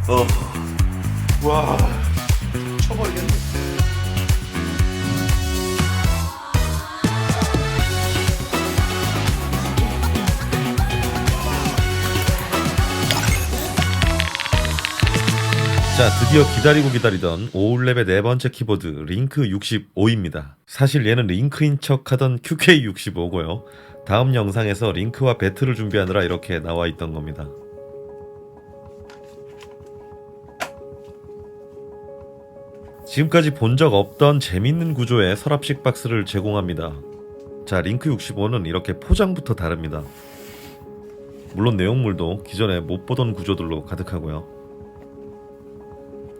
와, 쳐버리겠네. 자, 드디어 기다리고 기다리던 5렙의 네 번째 키보드 링크 65입니다. 사실 얘는 링크인 척하던 QK65고요. 다음 영상에서 링크와 배틀을 준비하느라 이렇게 나와 있던 겁니다. 지금까지 본 적 없던 재밌는 구조의 서랍식 박스를 제공합니다. 자, 링크 65는 이렇게 포장부터 다릅니다. 물론 내용물도 기존에 못 보던 구조들로 가득하고요.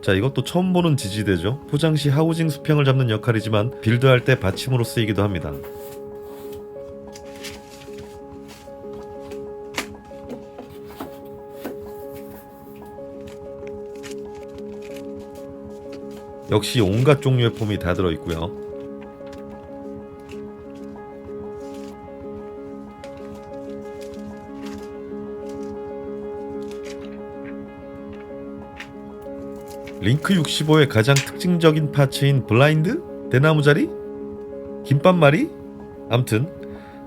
자, 이것도 처음 보는 지지대죠. 포장 시 하우징 수평을 잡는 역할이지만 빌드할 때 받침으로 쓰이기도 합니다. 역시 온갖 종류의 폼이 다 들어있고요. 링크 65의 가장 특징적인 파츠인 블라인드? 대나무자리? 김밥말이? 암튼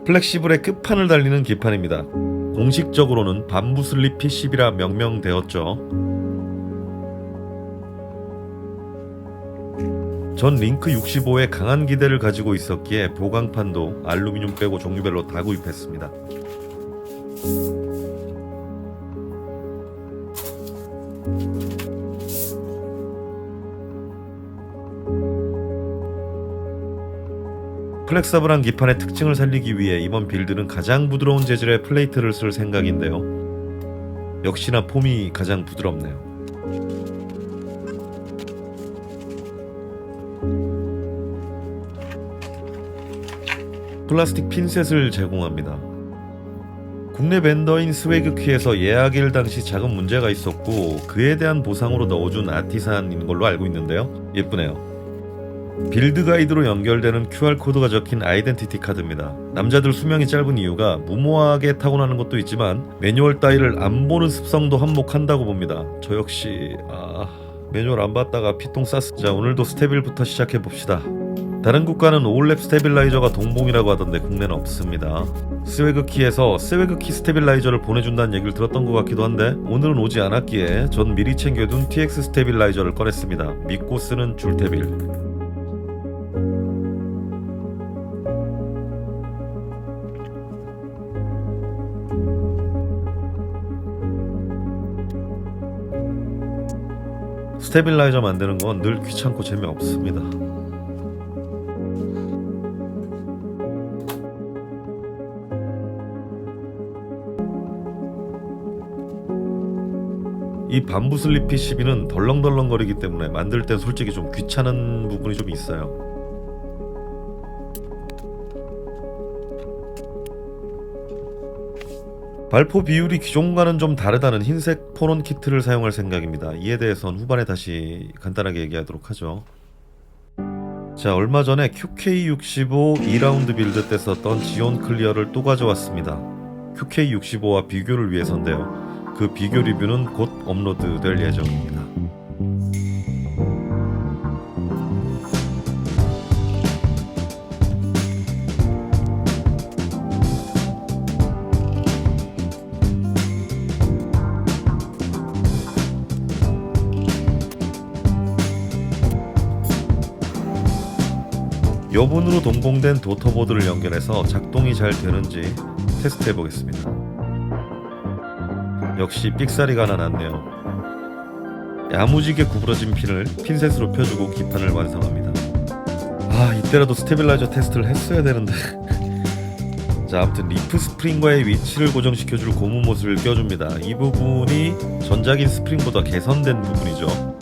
플렉시블의 끝판을 달리는 기판입니다. 공식적으로는 밤부슬립 P10이라 명명되었죠. 전 링크 65에 강한 기대를 가지고 있었기에 보강판도 알루미늄 빼고 종류별로 다 구입했습니다. 플렉서블한 기판의 특징을 살리기 위해 이번 빌드는 가장 부드러운 재질의 플레이트를 쓸 생각인데요. 역시나 폼이 가장 부드럽네요. 플라스틱 핀셋을 제공합니다. 국내 벤더인 스웨그퀴에서 예약일 당시 작은 문제가 있었고 그에 대한 보상으로 넣어준 아티산인 걸로 알고 있는데요. 예쁘네요. 빌드 가이드로 연결되는 QR코드가 적힌 아이덴티티 카드입니다. 남자들 수명이 짧은 이유가 무모하게 타고나는 것도 있지만 매뉴얼 따위를 안 보는 습성도 한몫한다고 봅니다. 저 역시 매뉴얼 안 봤다가 피똥 쌌어. 자, 오늘도 스테빌부터 시작해봅시다. 다른 국가는 5렙 스테빌라이저가 동봉이라고 하던데 국내는 없습니다. 스웨그키에서 스웨그키 스테빌라이저를 보내준다는 얘기를 들었던 것 같기도 한데 오늘은 오지 않았기에 전 미리 챙겨둔 TX 스테빌라이저를 꺼냈습니다. 믿고 쓰는 줄테빌. 스테빌라이저 만드는 건 늘 귀찮고 재미없습니다. 이 밤부슬립 P12는 덜렁덜렁거리기 때문에 만들 땐 솔직히 좀 귀찮은 부분이 좀 있어요. 발포 비율이 기존과는 좀 다르다는 흰색 포론 키트를 사용할 생각입니다. 이에 대해선 후반에 다시 간단하게 얘기하도록 하죠. 자, 얼마 전에 QK65 2라운드 빌드 때 썼던 지온 클리어를 또 가져왔습니다. QK65와 비교를 위해서인데요. 그 비교 리뷰는 곧 업로드 될 예정입니다. 여분으로 동봉된 도터보드를 연결해서 작동이 잘 되는지 테스트 해보겠습니다. 역시 삑사리가 하나 났네요. 야무지게 구부러진 핀을 핀셋으로 펴주고 기판을 완성합니다. 이때라도 스테빌라이저 테스트를 했어야 되는데. 자, 아무튼 리프 스프링과의 위치를 고정시켜줄 고무못을 껴줍니다. 이 부분이 전작인 스프링보다 개선된 부분이죠.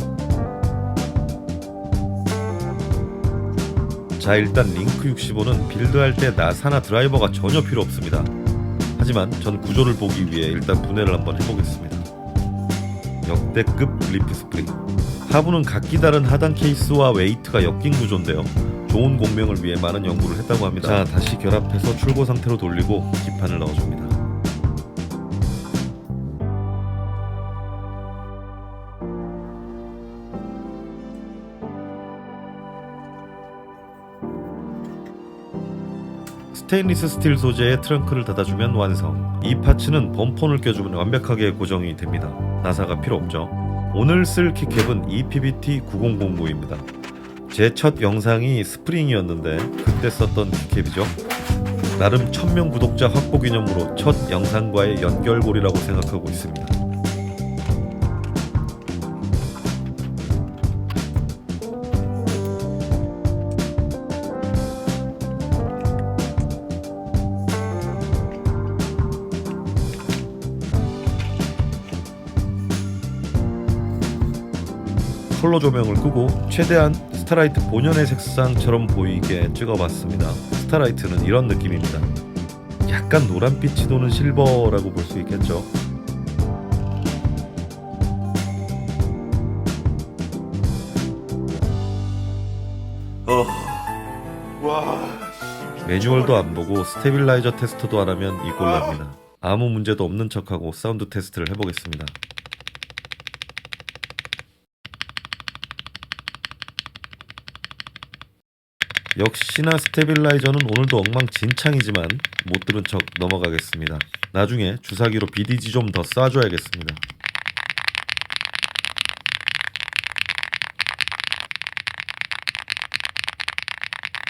자, 일단 링크 65는 빌드할 때 나사나 드라이버가 전혀 필요 없습니다. 하지만 전 구조를 보기 위해 일단 분해를 한번 해보겠습니다. 역대급 리프 스프링. 하부는 각기 다른 하단 케이스와 웨이트가 엮인 구조인데요. 좋은 공명을 위해 많은 연구를 했다고 합니다. 자, 다시 결합해서 출고 상태로 돌리고 기판을 넣어줍니다. 스테인리스 스틸 소재의 트렁크를 닫아주면 완성. 이 파츠는 범폰을 껴주면 완벽하게 고정이 됩니다. 나사가 필요 없죠. 오늘 쓸 키캡은 EPBT9009입니다. 제 첫 영상이 스프링이었는데 그때 썼던 키캡이죠. 나름 1000명 구독자 확보 기념으로 첫 영상과의 연결고리라고 생각하고 있습니다. 컬러 조명을 끄고 최대한 스타라이트 본연의 색상처럼 보이게 찍어봤습니다. 스타라이트는 이런 느낌입니다. 약간 노란빛이 도는 실버라고 볼 수 있겠죠. 매뉴얼도 안 보고 스테빌라이저 테스터도 안 하면 이 꼴 납니다. 아무 문제도 없는 척하고 사운드 테스트를 해보겠습니다. 역시나 스테빌라이저는 오늘도 엉망진창이지만 못 들은 척 넘어가겠습니다. 나중에 주사기로 BDG 좀 더 쏴줘야겠습니다.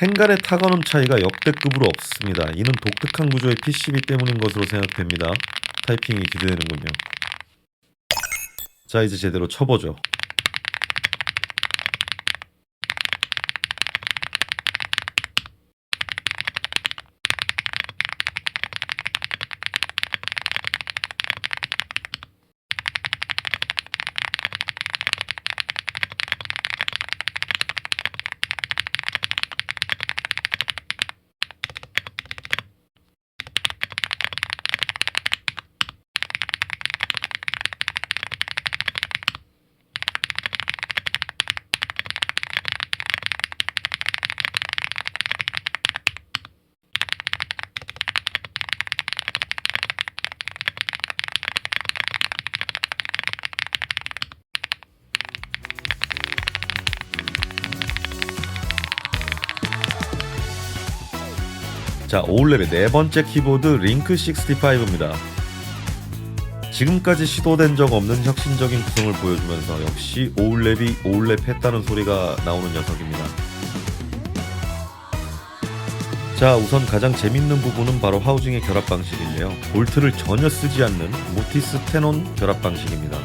행간의 타건음 차이가 역대급으로 없습니다. 이는 독특한 구조의 PCB 때문인 것으로 생각됩니다. 타이핑이 기대되는군요. 자, 이제 제대로 쳐보죠. 자, 오울랩의 네 번째 키보드 링크 65입니다. 지금까지 시도된 적 없는 혁신적인 구성을 보여주면서 역시 오울랩이 오울랩 했다는 소리가 나오는 녀석입니다. 자, 우선 가장 재밌는 부분은 바로 하우징의 결합 방식인데요. 볼트를 전혀 쓰지 않는 모티스 테논 결합 방식입니다.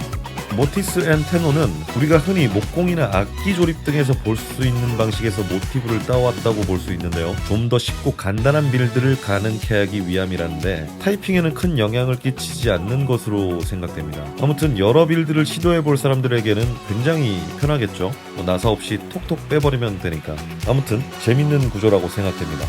모티스 앤 테논은 우리가 흔히 목공이나 악기 조립 등에서 볼 수 있는 방식에서 모티브를 따왔다고 볼 수 있는데요. 좀 더 쉽고 간단한 빌드를 가능케 하기 위함이라는데 타이핑에는 큰 영향을 끼치지 않는 것으로 생각됩니다. 아무튼 여러 빌드를 시도해 볼 사람들에게는 굉장히 편하겠죠. 나사 없이 톡톡 빼버리면 되니까. 아무튼 재밌는 구조라고 생각됩니다.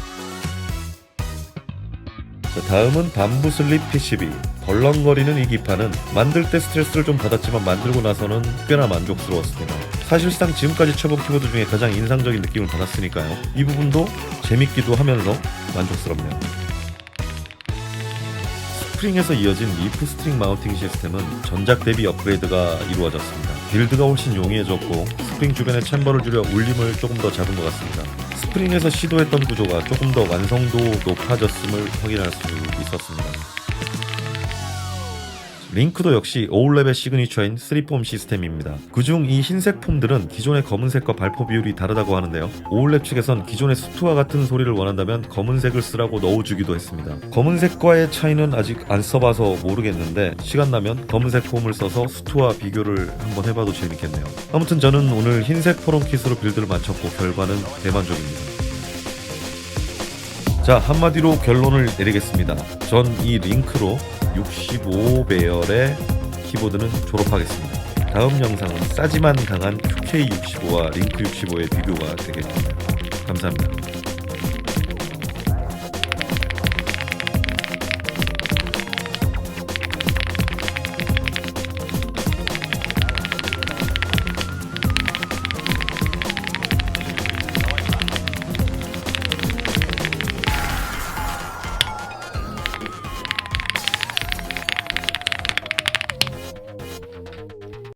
자, 다음은 밤부 슬립 PCB. 덜렁거리는 이 기판은 만들 때 스트레스를 좀 받았지만 만들고 나서는 꽤나 만족스러웠습니다. 사실상 지금까지 쳐본 키보드 중에 가장 인상적인 느낌을 받았으니까요. 이 부분도 재밌기도 하면서 만족스럽네요. 스프링에서 이어진 리프 스트링 마운팅 시스템은 전작 대비 업그레이드가 이루어졌습니다. 빌드가 훨씬 용이해졌고 스프링 주변의 챔버를 줄여 울림을 조금 더 잡은 것 같습니다. 스프링에서 시도했던 구조가 조금 더 완성도 높아졌음을 확인할 수 있었습니다. 링크도 역시 오울랩의 시그니처인 3폼 시스템입니다. 그중 이 흰색 폼들은 기존의 검은색과 발포 비율이 다르다고 하는데요. 오울랩 측에선 기존의 수트와 같은 소리를 원한다면 검은색을 쓰라고 넣어주기도 했습니다. 검은색과의 차이는 아직 안 써봐서 모르겠는데 시간 나면 검은색 폼을 써서 수트와 비교를 한번 해봐도 재밌겠네요. 아무튼 저는 오늘 흰색 포럼 킷으로 빌드를 마쳤고 결과는 대만족입니다. 자, 한마디로 결론을 내리겠습니다. 전 이 링크로 65배열의 키보드는 졸업하겠습니다. 다음 영상은 싸지만 강한 QK65와 링크 65의 비교가 되겠습니다. 감사합니다.